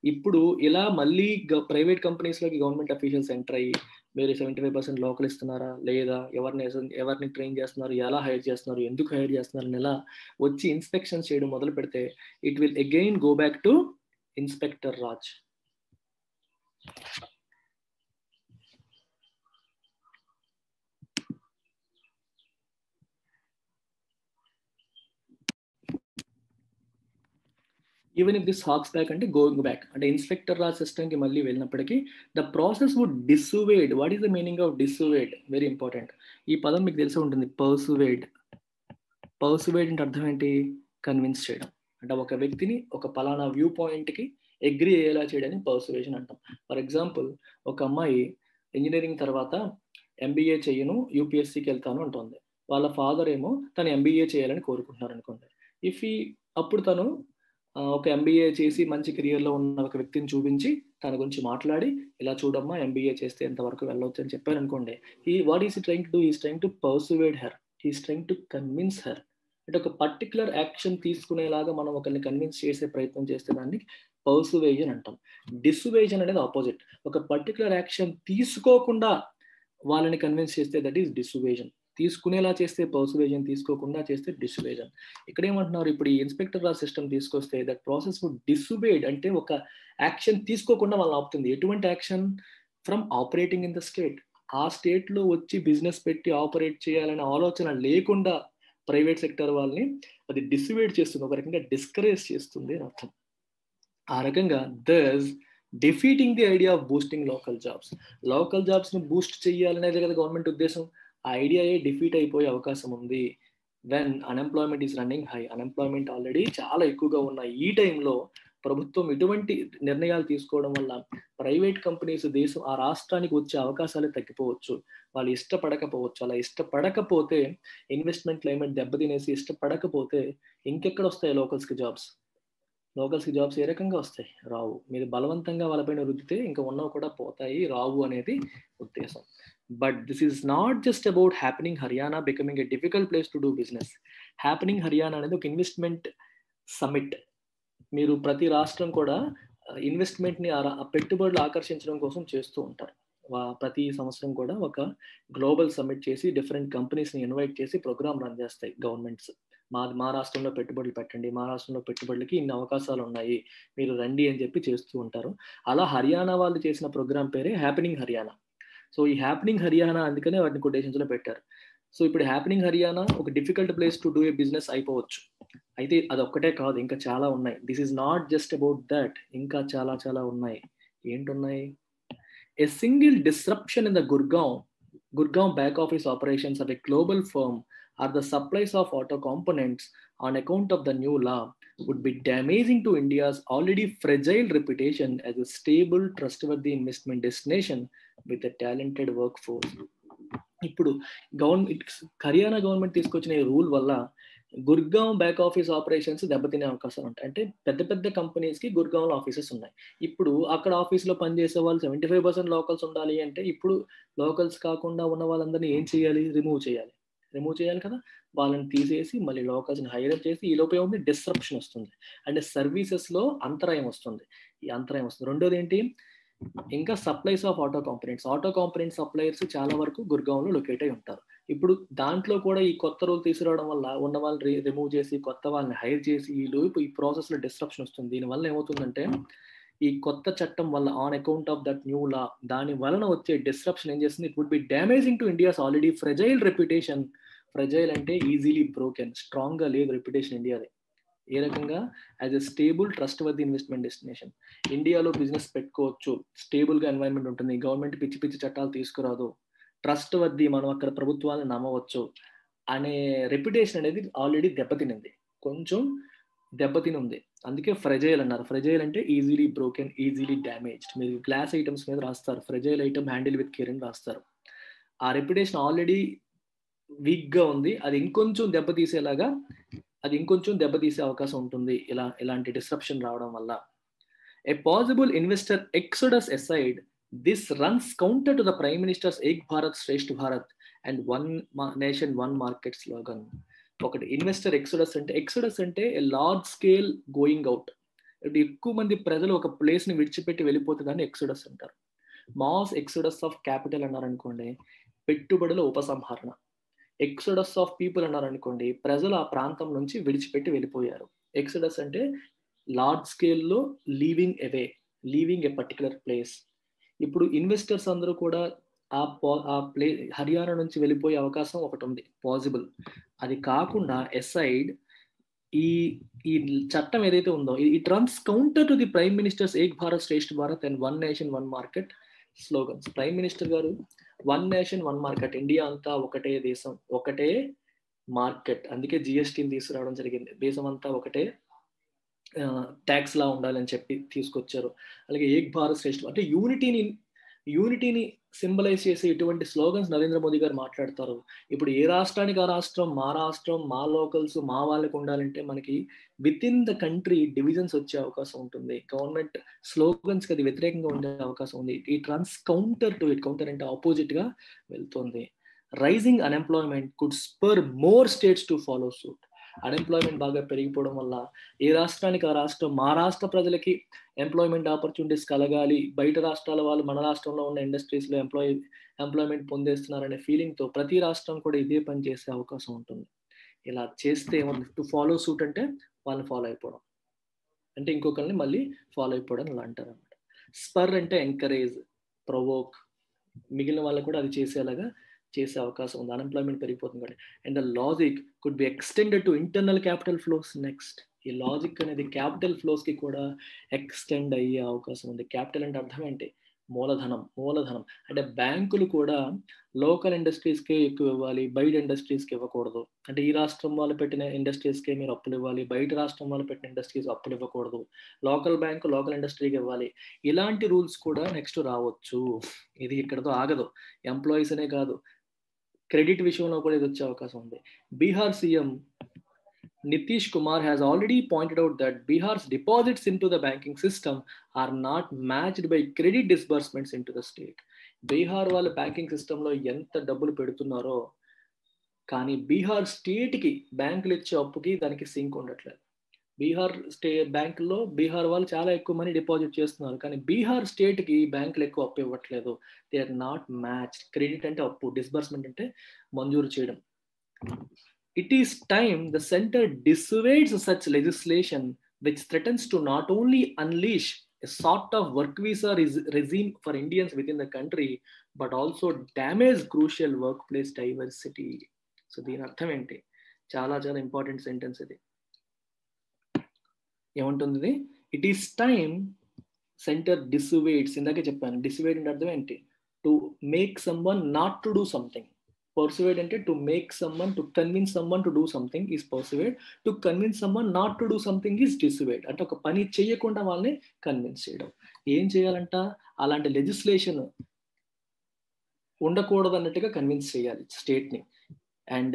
ఇప్పుడు ఇలా మళ్ళీ ప్రైవేట్ కంపెనీస్లోకి గవర్నమెంట్ అఫీషియల్స్ ఎంటర్ అయ్యి, మీరు 75% లోకల్ ఇస్తున్నారా లేదా, ఎవరిని ట్రైన్ చేస్తున్నారు, ఎలా హైర్ చేస్తున్నారు, ఎందుకు హైర్ చేస్తున్నారు అని ఎలా వచ్చి ఇన్స్పెక్షన్స్ చేయడం మొదలు పెడితే it will again go back to inspector Raj. Even if this harks back అంటే గోయింగ్ బ్యాక్ అంటే ఇన్స్పెక్టర్ రాజ్ సిస్టమ్కి మళ్ళీ వెళ్ళినప్పటికీ the process would dissuade. What is the meaning of dissuade? Very important. ఈ పదం మీకు తెలిసి ఉంటుంది, పర్సువేడ్ అంటే అర్థం ఏంటి? కన్విన్స్ చేయడం. అంటే ఒక వ్యక్తిని ఒక పలానా వ్యూ పాయింట్కి అగ్రి అయ్యేలా చేయడానికి పర్సువేషన్ అంటాం. ఫర్ ఎగ్జాంపుల్, ఒక అమ్మాయి ఇంజనీరింగ్ తర్వాత ఎంబీఏ చేయను యూపీఎస్సీకి వెళ్తాను అంటుంది. వాళ్ళ ఫాదర్ ఏమో తను ఎంబీఏ చేయాలని కోరుకుంటున్నారు అనుకోండి. అప్పుడు తను ఒక ఎంబీఏ చేసి మంచి కెరియర్లో ఉన్న ఒక వ్యక్తిని చూపించి తన గురించి మాట్లాడి, ఇలా చూడమ్మా ఎంబీఏ చేస్తే ఎంతవరకు వెళ్ళవచ్చు అని చెప్పారు అనుకోండి. What is trying to do? Is trying to persuade her, is trying to convince her. అంటే ఒక పర్టికులర్ యాక్షన్ తీసుకునేలాగా మనం ఒకరిని కన్విన్స్ చేసే ప్రయత్నం చేస్తే దాన్ని పర్సువేజన్ అంటాం. డిస్సువేజన్ అనేది ఆపోజిట్. ఒక పర్టికులర్ యాక్షన్ తీసుకోకుండా వాళ్ళని కన్విన్స్ చేస్తే దట్ ఈస్ డిస్సువేజన్. తీసుకునేలా చేస్తే పర్సువేజన్, తీసుకోకుండా చేస్తే డిస్సువేజన్. ఇక్కడ ఏమంటున్నారు? ఇప్పుడు ఈ ఇన్స్పెక్టర్ రాజ్ సిస్టమ్ తీసుకొస్తే దట్ ప్రాసెస్ వుడ్ డిస్సువేడ్ అంటే ఒక యాక్షన్ తీసుకోకుండా వాళ్ళని ఆపుతుంది. ఎటువంటి action? From operating in the state. ఆ స్టేట్లో వచ్చి బిజినెస్ పెట్టి ఆపరేట్ చేయాలనే ఆలోచన లేకుండా ప్రైవేట్ సెక్టర్ వాళ్ళని అది డిస్సువేడ్ చేస్తుంది, ఒక రకంగా డిస్కరేజ్ చేస్తుంది అని అర్థం. ఆ రకంగా thus defeating the idea of boosting local jobs ని బూస్ట్ చేయాలనేది కదా గవర్నమెంట్ ఉద్దేశం. ఆ ఐడియాయే డిఫీట్ అయిపోయే అవకాశం ఉంది. When unemployment is running high, unemployment already చాలా ఎక్కువగా ఉన్న ఈ టైంలో ప్రభుత్వం ఇటువంటి నిర్ణయాలు తీసుకోవడం వల్ల ప్రైవేట్ కంపెనీస్ ఆ రాష్ట్రానికి వచ్చే అవకాశాలు తగ్గిపోవచ్చు. వాళ్ళు ఇష్టపడకపోవచ్చు. అలా ఇష్టపడకపోతే ఇన్వెస్ట్మెంట్ క్లైమేట్ దెబ్బతినేసి ఇష్టపడకపోతే ఇంకెక్కడ వస్తాయి లోకల్స్కి జాబ్స్ ఏ రకంగా వస్తాయి? రావు. మీరు బలవంతంగా వాళ్ళపైన రుద్దితే ఇంకా ఉన్నవి కూడా పోతాయి, రావు అనేది ఉద్దేశం. But this is not just about happening Haryana becoming a difficult place to do business. Happening Haryana అనేది ఒక ఇన్వెస్ట్మెంట్ సమిట్. మీరు ప్రతి రాష్ట్రం కూడా ఇన్వెస్ట్మెంట్ని పెట్టుబడులు ఆకర్షించడం కోసం చేస్తూ ఉంటారు. ప్రతి సంవత్సరం కూడా ఒక గ్లోబల్ సమిట్ చేసి డిఫరెంట్ కంపెనీస్ని ఇన్వైట్ చేసి ప్రోగ్రామ్ రన్ చేస్తాయి గవర్నమెంట్స్. మా రాష్ట్రంలో పెట్టుబడులు పెట్టండి, మా రాష్ట్రంలో పెట్టుబడులకి ఇన్ని అవకాశాలు ఉన్నాయి, మీరు రండి అని చెప్పి చేస్తూ ఉంటారు. అలా హర్యానా వాళ్ళు చేసిన ప్రోగ్రామ్ పేరే హ్యాపెనింగ్ హర్యానా. సో ఈ హ్యాపెనింగ్ హర్యానా అందుకనే వాటిని కొటేషన్స్లో పెట్టారు. సో ఇప్పుడు హ్యాపెనింగ్ హర్యానా ఒక difficult place to do a business అయిపోవచ్చు. అయితే అదొక్కటే కాదు, ఇంకా చాలా ఉన్నాయి. This is not just about that. ఇంకా చాలా ఉన్నాయి. ఏంటున్నాయి? A single disruption in the Gurgaon back office operations of a global firm or the supplies of auto components on account of the new law would be damaging to India's already fragile reputation as a stable, trustworthy investment destination with a talented workforce. ఇప్పుడు Haryana government తీసుకొచ్చిన ఈ rule వల్ల Gurgaon back office operations దెబ్బతినే అవకాశాలు ఉంటాయి. అంటే పెద్ద పెద్ద కంపెనీస్కి గుర్గాంలో ఆఫీసెస్ ఉన్నాయి. ఇప్పుడు అక్కడ ఆఫీస్లో పనిచేసే వాళ్ళు 75% లోకల్స్ ఉండాలి అంటే ఇప్పుడు లోకల్స్ కాకుండా ఉన్న వాళ్ళందరినీ ఏం చేయాలి? రిమూవ్ చేయాలి కదా. వాళ్ళని తీసేసి మళ్ళీ లోకల్స్ని హైర్ చేసి ఈ లోపే ఉంది డిస్రప్షన్ వస్తుంది. అంటే సర్వీసెస్లో అంతరాయం వస్తుంది. రెండోది ఏంటి? ఇంకా supplies of auto component suppliers చాలా వరకు గుర్గాంలో లొకేట్ అయి ఉంటారు. ఇప్పుడు దాంట్లో కూడా ఈ కొత్త రూల్ తీసుకురావడం వల్ల ఉన్న వాళ్ళని రిమూవ్ చేసి కొత్త వాళ్ళని హైర్ చేసి ఈ ప్రాసెస్లో డిస్ట్రప్షన్ వస్తుంది. దీనివల్ల ఏమవుతుందంటే ఈ కొత్త చట్టం వల్ల on account of that new law దాని వలన వచ్చే డిస్ట్రప్షన్ ఏం చేస్తుంది? It would be damaging to India's already fragile reputation. Fragile అంటే ఈజీలీ బ్రోకెన్, స్ట్రాంగ్గా లేదు రెప్యుటేషన్ ఇండియాది. ఏ రకంగా? As a stable trustworthy investment destination. ఇండియాలో బిజినెస్ పెట్టుకోవచ్చు, స్టేబుల్గా ఎన్వైరన్మెంట్ ఉంటుంది, గవర్నమెంట్ పిచ్చి చట్టాలు తీసుకురాదు, ట్రస్ట్ వర్ది, మనం అక్కడ ప్రభుత్వాలను నమ్మవచ్చు అనే రెప్యుటేషన్ అనేది ఆల్రెడీ కొంచెం దెబ్బతిని ఉంది. అందుకే ఫ్రెజైల్ అన్నారు. ఫ్రెజైల్ అంటే ఈజీలీ బ్రోకెన్, ఈజీలీ డ్యామేజ్డ్. మీరు గ్లాస్ ఐటమ్స్ మీద రాస్తారు fragile item handle with care అని రాస్తారు. ఆ రెప్యుటేషన్ ఆల్రెడీ వీక్గా ఉంది, అది ఇంకొంచెం దెబ్బతీసే అవకాశం ఉంటుంది ఇలాంటి డిస్రప్షన్ రావడం వల్ల. A possible investor exodus aside, this runs counter to the Prime Minister's Ek Bharat Shresth Bharat and One Nation One Market slogan. ఒకటి ఇన్వెస్టర్ ఎక్సోడస్ అంటే a large scale going out. ఎక్కువ మంది ప్రజలు ఒక ప్లేస్ని విడిచిపెట్టి వెళ్ళిపోతే దాన్ని ఎక్సోడస్ అంటారు. మాస్ ఎక్సోడస్ ఆఫ్ క్యాపిటల్ అన్నారనుకోండి, పెట్టుబడుల ఉపసంహరణ. ఎక్సోడస్ ఆఫ్ పీపుల్ అన్నారనుకోండి, ప్రజలు ఆ ప్రాంతం నుంచి విడిచిపెట్టి వెళ్ళిపోయారు. ఎక్సోడస్ అంటే లార్జ్ స్కేల్లో లీవింగ్ ఏ పర్టికులర్ ప్లేస్. ఇప్పుడు ఇన్వెస్టర్స్ అందరూ కూడా ఆ హర్యానా నుంచి వెళ్ళిపోయే అవకాశం ఒకటి ఉంది, పాసిబుల్. అది కాకుండా ఎసైడ్ ఈ చట్టం ఏదైతే ఉందో it runs counter to the prime minister's Ek Bharat Shreshtha Bharat and one nation one market slogans. Prime minister గారు one nation one market, India అంతా ఒకటే దేశం, ఒకటే మార్కెట్, అందుకే జిఎస్టీని తీసుకురావడం జరిగింది. దేశం అంతా ఒకటే ట్యాక్స్ లా ఉండాలని చెప్పి తీసుకొచ్చారు. అలాగే ఏక్ భారత్ శ్రేష్ఠ అంటే యూనిటీని సింబలైజ్ చేసే ఇటువంటి స్లోగన్స్ నరేంద్ర మోదీ గారు మాట్లాడతారు. ఇప్పుడు ఏ రాష్ట్రానికి ఆ రాష్ట్రం, మా రాష్ట్రం, మా లోకల్స్, మా వాళ్ళకి ఉండాలంటే మనకి with in the country divisions వచ్చే అవకాశం ఉంటుంది. గవర్నమెంట్ స్లోగన్స్కి అది వ్యతిరేకంగా ఉండే అవకాశం ఉంది. ఇట్ రన్స్ కౌంటర్ అంటే ఆపోజిట్ గా వెళ్తుంది. Rising unemployment could spur more states to follow suit. Unemployment బాగా పెరిగిపోవడం వల్ల ఏ రాష్ట్రానికి ఆ రాష్ట్రం, మా రాష్ట్ర ప్రజలకి ఎంప్లాయ్మెంట్ ఆపర్చునిటీస్ కలగాలి, బయట రాష్ట్రాల వాళ్ళు మన రాష్ట్రంలో ఉన్న ఇండస్ట్రీస్లో ఎంప్లాయ్మెంట్ పొందేస్తున్నారనే ఫీలింగ్తో ప్రతి రాష్ట్రం కూడా ఇదే పని చేసే అవకాశం ఉంటుంది. ఇలా చేస్తే టు ఫాలో సూట్ అంటే వాళ్ళని ఫాలో అయిపోవడం, అంటే ఇంకొకరిని మళ్ళీ ఫాలో అయిపోవడం ఇలా అంటారు అనమాట. స్పర్ అంటే ఎంకరేజ్, ప్రొవోక్, మిగిలిన వాళ్ళకు కూడా అది చేసేలాగా చేసే అవకాశం ఉంది. అన్ఎంప్లాయ్మెంట్ పెరిగిపోతుంది కాబట్టి. And the logic could be extended to internal capital flows next. ఈ లాజిక్ అనేది క్యాపిటల్ ఫ్లోస్కి కూడా ఎక్స్టెండ్ అయ్యే అవకాశం ఉంది. క్యాపిటల్ అంటే అర్థం ఏంటి? మూలధనం అంటే బ్యాంకులు కూడా లోకల్ ఇండస్ట్రీస్కే ఎక్కువ ఇవ్వాలి, బయట ఇండస్ట్రీస్కి ఇవ్వకూడదు. అంటే ఈ రాష్ట్రం వాళ్ళు పెట్టిన ఇండస్ట్రీస్కే మీరు అప్పులు ఇవ్వాలి, బయట రాష్ట్రం వాళ్ళు పెట్టిన ఇండస్ట్రీస్ అప్పులు ఇవ్వకూడదు, లోకల్ బ్యాంకు లోకల్ ఇండస్ట్రీకి ఇవ్వాలి. ఇలాంటి రూల్స్ కూడా నెక్స్ట్ రావచ్చు. ఇది ఇక్కడతో ఆగదు, ఎంప్లాయీస్ అనే కాదు, క్రెడిట్ విషయంలో కూడా ఇది వచ్చే అవకాశం ఉంది. Bihar CM Nitish Kumar has already pointed out that Bihar's deposits into the banking system are not matched by credit disbursements into the state. Bihar వాళ్ళ బ్యాంకింగ్ సిస్టంలో ఎంత డబ్బులు పెడుతున్నారో కానీ బీహార్ స్టేట్కి బ్యాంకులు ఇచ్చే అప్పుకి దానికి సింక్ ఉండట్లేదు. బీహార్ బ్యాంకుల్లో బీహార్ వాళ్ళు చాలా ఎక్కువ మనీ డిపాజిట్ చేస్తున్నారు, కానీ బీహార్ స్టేట్కి బ్యాంకులు ఎక్కువ అప్పు ఇవ్వట్లేదు. They are not match. Credit అంటే అప్పు, డిస్బర్స్మెంట్ అంటే మంజూరు చేయడం. It is time the center dissuades such legislation which threatens to not only unleash a sort of work visa regime for Indians within the country, but also damage crucial workplace diversity. So దీని అర్థం ఏంటి? చాలా important sentence ఇది. ఏమంటుంది? It is time centre dissuades, ఇందాకే చెప్పాను. Dissuade అంటే అర్థం ఏంటి? To make someone not to do something. Persuade అంటే to make someone, to convince someone to do something is persuade. To convince someone not to do something is dissuade. అంటే ఒక పని చేయకుండా వాళ్ళని కన్విన్స్ చేయడం. ఏం చేయాలంట? అలాంటి లెజిస్లేషన్ ఉండకూడదు అన్నట్టుగా కన్విన్స్ చేయాలి స్టేట్ని. అండ్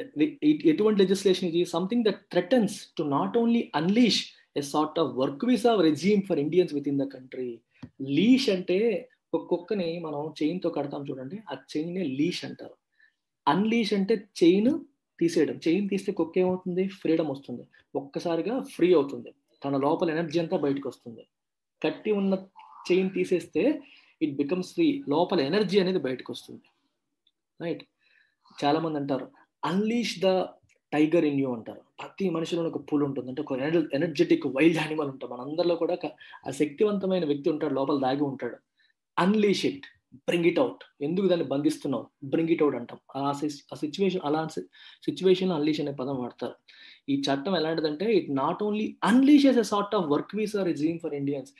ఎటువంటి లెజిస్లేషన్ ఇది? Something that threatens to not only unleash a sort of work visa regime for Indians within the country. Leash అంటే ఒక కుక్కని మనం చైన్తో కడతాం చూడండి, ఆ చైన్ లీష్ అంటారు. అన్లీష్ అంటే చైన్ తీసేయడం. చైన్ తీస్తే కుక్క ఏమవుతుంది? ఫ్రీడమ్ వస్తుంది, ఒక్కసారిగా ఫ్రీ అవుతుంది, తన లోపల ఎనర్జీ అంతా బయటకు వస్తుంది. కట్టి ఉన్న చైన్ తీసేస్తే ఇట్ బికమ్స్ ఫ్రీ, లోపల ఎనర్జీ అనేది బయటకు వస్తుంది. రైట్? చాలా మంది అంటారు unleash the tiger in you అంటారు. ప్రతి మనిషిలో ఒక పుల్ ఉంటుంది, అంటే ఒక ఎనర్జెటిక్ వైల్డ్ యానిమల్ ఉంటాం. మనందరిలో కూడా ఆ శక్తివంతమైన వ్యక్తి ఉంటాడు, లోపల దాగి ఉంటాడు. Unleash it, bring it out. ఎందుకు దాన్ని బంధిస్తున్నావు? బ్రింగ్ ఇట్ అవుట్ అంటాం. ఆ సిచ్యువేషన్, అలాంటి సిచ్యువేషన్ అన్లీష్ అనే పదం వాడతారు. ఈ చట్టం ఎలాంటిదంటే it not only unleashes a sort of work visa regime for Indians.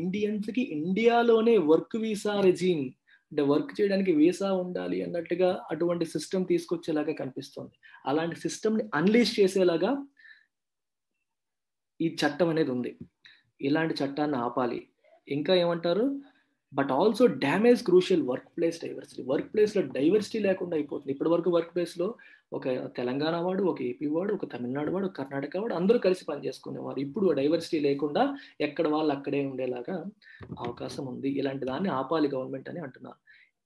ఇండియన్స్కి ఇండియాలోనే వర్క్ వీసా రెజ్యూమ్, అంటే వర్క్ చేయడానికి వీసా ఉండాలి అన్నట్టుగా అటువంటి సిస్టమ్ తీసుకొచ్చేలాగా కనిపిస్తుంది. అలాంటి సిస్టమ్ని అన్లీష్ చేసేలాగా ఈ చట్టం అనేది ఉంది. ఇలాంటి చట్టాన్ని ఆపాలి. ఇంకా ఏమంటారు? But also damage crucial work place diversity. Work ప్లేస్లో డైవర్సిటీ లేకుండా అయిపోతుంది. ఇప్పటి వరకు వర్క్ ప్లేస్లో ఒక తెలంగాణ వాడు, ఒక ఏపీ వాడు, ఒక తమిళనాడు వాడు, ఒక కర్ణాటక వాడు అందరూ కలిసి పనిచేసుకునేవారు. ఇప్పుడు డైవర్సిటీ లేకుండా ఎక్కడ వాళ్ళు అక్కడే ఉండేలాగా అవకాశం ఉంది. ఇలాంటి దాన్ని ఆపాలి గవర్నమెంట్ అని అంటున్నారు.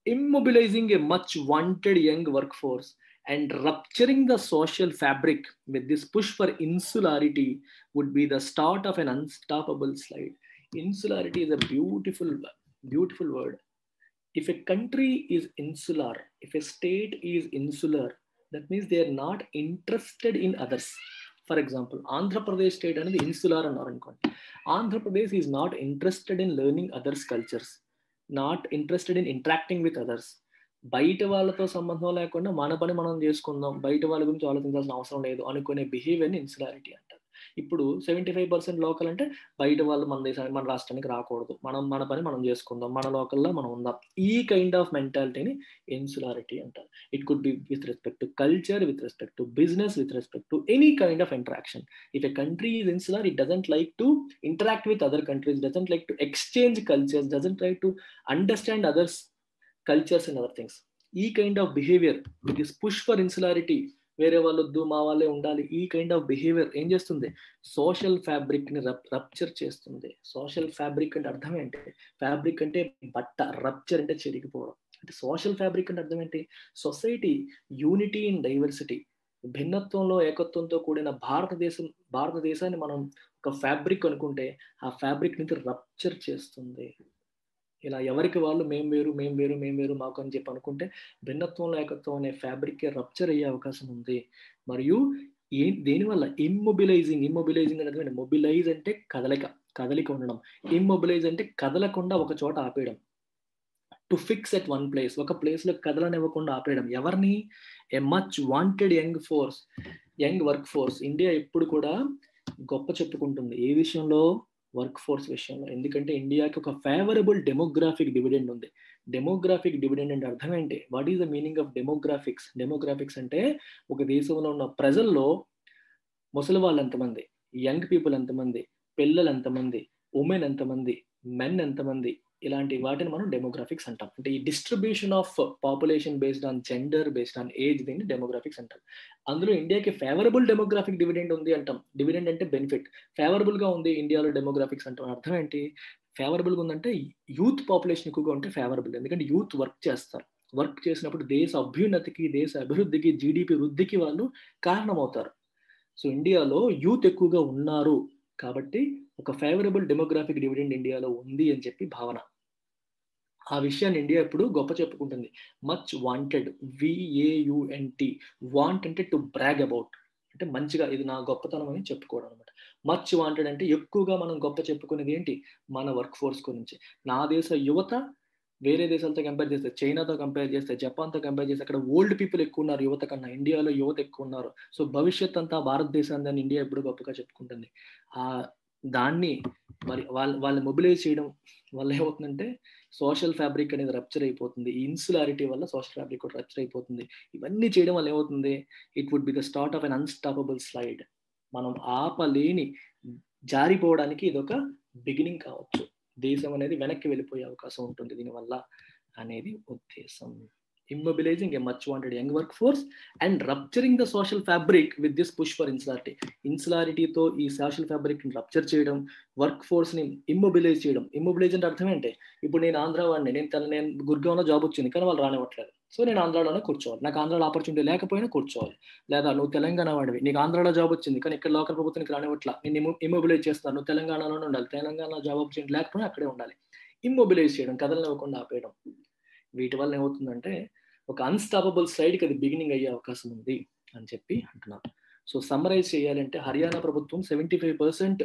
Immobilizing a much wanted young workforce and rupturing the social fabric with this push for insularity would be the start of an unstoppable slide. Insularity is a beautiful word. If a country is insular, if a state is insular, that means they are not interested in others. For example, Andhra Pradesh state అనేది ఇన్సులార్ అన్నారు అనుకోండి. Andhra Pradesh is not interested in learning others' cultures, not interested in interacting with others. బయట వాళ్ళతో సంబంధం లేకుండా మన పని మనం చేసుకుందాం, బయట వాళ్ళ గురించి ఆలోచించాల్సిన అవసరం లేదు అనుకునే బిహేవియర్ని ఇన్సులారిటీ అంటారు. ఇప్పుడు 75% లోకల్ అంటే బయట వాళ్ళు మన దేశానికి, మన రాష్ట్రానికి రాకూడదు, మన పని మనం చేసుకుందాం, మన లోకల్లో మనం ఉందాం. ఈ కైండ్ ఆఫ్ మెంటాలిటీని ఇన్సులారిటీ అంటారు. It could be with respect to culture, with respect to business, with respect to any kind of interaction. If a country is insular, it doesn't like to interact with other countries, doesn't like to exchange cultures, doesn't try to understand others' cultures and other things. ఈ kind of behaviour, this push for insularity, వేరే వాళ్ళు వద్దు మా వాళ్ళే ఉండాలి, ఈ kind of behaviour ఏం చేస్తుంది? సోషల్ ఫ్యాబ్రిక్ని రప్చర్ చేస్తుంది. సోషల్ ఫ్యాబ్రిక్ అంటే అర్థం ఏంటి? ఫ్యాబ్రిక్ అంటే బట్ట, రప్చర్ అంటే చెరిగిపోవడం. అంటే సోషల్ ఫ్యాబ్రిక్ అంటే అర్థం ఏంటి? సొసైటీ యూనిటీ ఇన్ డైవర్సిటీ, భిన్నత్వంలో ఏకత్వంతో కూడిన భారతదేశాన్ని మనం ఒక ఫ్యాబ్రిక్ అనుకుంటే ఆ ఫ్యాబ్రిక్ నుంచి రప్చర్ చేస్తుంది. ఇలా ఎవరికి వాళ్ళు మేం వేరు మాకు అని చెప్పి అనుకుంటే భిన్నత్వంలో ఏకత్వం అనే ఫ్యాబ్రిక్ రప్చర్ అయ్యే అవకాశం ఉంది. మరియు దేనివల్ల? ఇమ్మొబిలైజింగ్ అనేది, మొబిలైజ్ అంటే కదలిక ఉండడం, ఇమ్మొబిలైజ్ అంటే కదలకుండా ఒక చోట ఆపేయడం. To fix at one place, ఒక ప్లేస్లో కదలనివ్వకుండా ఆపేయడం. ఎవరిని? A much wanted young work force. India ఎప్పుడు కూడా గొప్ప చెప్పుకుంటుంది ఏ విషయంలో? వర్క్ ఫోర్స్ విషయంలో. ఎందుకంటే ఇండియాకి ఒక ఫేవరబుల్ డెమోగ్రాఫిక్ డివిడెండ్ ఉంది. డెమోగ్రాఫిక్ డివిడెండ్ అంటే అర్థం ఏంటి? What is the meaning of demographics? Demographics అంటే ఒక దేశంలో ఉన్న ప్రజల్లో ముసలి వాళ్ళు ఎంతమంది, యంగ్ పీపుల్ ఎంతమంది, పిల్లలు ఎంతమంది, ఉమెన్ ఎంతమంది, మెన్ ఎంతమంది, ఇలాంటి వాటిని మనం డెమోగ్రాఫిక్స్ అంటాం. అంటే ఈ distribution of population based on gender, based on age, దీన్ని డెమోగ్రాఫిక్స్ అంటాం. అందులో ఇండియాకి ఫేవరబుల్ డెమోగ్రాఫిక్ డివిడెండ్ ఉంది అంటాం. డివిడెండ్ అంటే బెనిఫిట్. ఫేవరబుల్గా ఉంది ఇండియాలో డెమోగ్రాఫిక్స్ అంటాం. అర్థం ఏంటి? ఫేవరబుల్గా ఉందంటే యూత్ పాపులేషన్ ఎక్కువగా ఉంటే ఫేవరబుల్. ఎందుకంటే యూత్ వర్క్ చేస్తారు. వర్క్ చేసినప్పుడు దేశ అభ్యున్నతికి, దేశ అభివృద్ధికి, జీడిపి వృద్ధికి వాళ్ళు కారణమవుతారు. సో ఇండియాలో యూత్ ఎక్కువగా ఉన్నారు కాబట్టి ఒక ఫేవరబుల్ డెమోగ్రాఫిక్ డివిడెండ్ ఇండియాలో ఉంది అని చెప్పి భావన. ఆ విషయాన్ని ఇండియా ఇప్పుడు గొప్ప చెప్పుకుంటుంది. మచ్ వాంటెడ్, VAUNT, వాంట్ అంటే టు బ్రాగ్ అబౌట్, అంటే మంచిగా ఇది నా గొప్పతనం అని చెప్పుకోవడం అనమాట. మచ్ వాంటెడ్ అంటే ఎక్కువగా మనం గొప్ప చెప్పుకునేది ఏంటి? మన వర్క్ ఫోర్స్ గురించి. నా దేశ యువత వేరే దేశాలతో కంపేర్ చేస్తే, చైనాతో కంపేర్ చేస్తే, జపాన్తో కంపేర్ చేస్తే అక్కడ ఓల్డ్ పీపుల్ ఎక్కువ ఉన్నారు యువత కన్నా, ఇండియాలో యువత ఎక్కువ ఉన్నారు. సో భవిష్యత్ అంతా భారతదేశాన్ని ఇండియా ఎప్పుడు గొప్పగా చెప్పుకుంటుంది. ఆ దాన్ని మరి వాళ్ళని మొబిలైజ్ చేయడం వల్ల ఏమవుతుందంటే సోషల్ ఫ్యాబ్రిక్ అనేది రప్చర్ అయిపోతుంది. ఈ ఇన్సులారిటీ వల్ల సోషల్ ఫ్యాబ్రిక్ కూడా రప్చర్ అయిపోతుంది. ఇవన్నీ చేయడం వల్ల ఏమవుతుంది, it would be the start of an unstoppable slide. మనం ఆపలేని జారిపోవడానికి ఇదొక బిగినింగ్ కావచ్చు. దేశం అనేది వెనక్కి వెళ్ళిపోయే అవకాశం ఉంటుంది దీనివల్ల అనేది ఉద్దేశం. Immobilizing a much wanted young workforce and rupturing the social fabric with this push for insularity. Insularity తో ఈ సోషల్ ఫ్యాబ్రిక్ ని రప్చర్ చేయడం, వర్క్ ఫోర్స్ ని ఇమ్మొబిలైజ్ చేయడం. ఇమ్మొబిలైజ్ అంటే అర్థం ఏంటి? ఇప్పుడు నేను ఆంధ్ర వాడిని, నేను గుర్గావ్లో జాబ్ వచ్చింది కానీ వాళ్ళు రానివ్వట్లేదు, సో నేను ఆంధ్రాలోనే కూర్చోవాలి. నాకు ఆంధ్రాలో ఆపర్చునిటీ లేకపోయినా కూర్చోవాలి. లేదా నువ్వు తెలంగాణ వాడివి, నీకు ఆంధ్రాలో జాబ్ వచ్చింది కానీ ఇక్కడ లోకల్ ప్రభుత్వానికి రానివ్వట్లా, నేను ఇమ్మొబిలైజ్ చేస్తాను, నువ్వు తెలంగాణలోనే ఉండాలి, తెలంగాణ జాబ్ ఆపర్చునిటీ లేకపోయినా అక్కడే ఉండాలి. ఇమ్మొబిలైజ్ చేయడం, కదలనివ్వకుండా ఆపేయడం. వీటి వల్ల ఏమవుతుందంటే ఒక అన్స్టాపబుల్ స్లైడ్కి అది బిగినింగ్ అయ్యే అవకాశం ఉంది అని చెప్పి అంటున్నారు. సో సమ్మరైజ్ చేయాలంటే హర్యానా ప్రభుత్వం 75%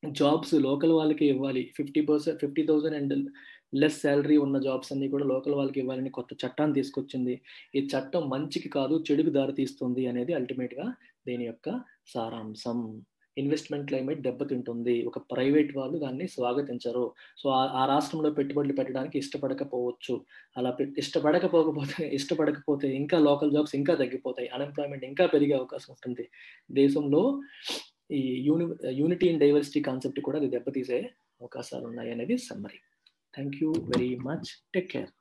జాబ్స్ లోకల్ వాళ్ళకి ఇవ్వాలి, 50,000 అండ్ లెస్ శాలరీ ఉన్న జాబ్స్ అన్ని కూడా లోకల్ వాళ్ళకి ఇవ్వాలని కొత్త చట్టాన్ని తీసుకొచ్చింది. ఈ చట్టం మంచికి కాదు చెడుకు దారి తీస్తుంది అనేది అల్టిమేట్గా దీని యొక్క సారాంశం. ఇన్వెస్ట్మెంట్ క్లైమేట్ దెబ్బతింటుంది, ఒక ప్రైవేట్ వాళ్ళు దాన్ని స్వాగతించరు. సో ఆ రాష్ట్రంలో పెట్టుబడులు పెట్టడానికి ఇష్టపడకపోవచ్చు. అలా ఇష్టపడకపోతే ఇంకా లోకల్ జాబ్స్ ఇంకా తగ్గిపోతాయి, అన్ఎంప్లాయ్మెంట్ ఇంకా పెరిగే అవకాశం ఉంటుంది. దేశంలో ఈ యూనిటీ అండ్ డైవర్సిటీ కాన్సెప్ట్ కూడా అది దెబ్బతీసే అవకాశాలు ఉన్నాయి అనేది summary. Thank you very much. Take care.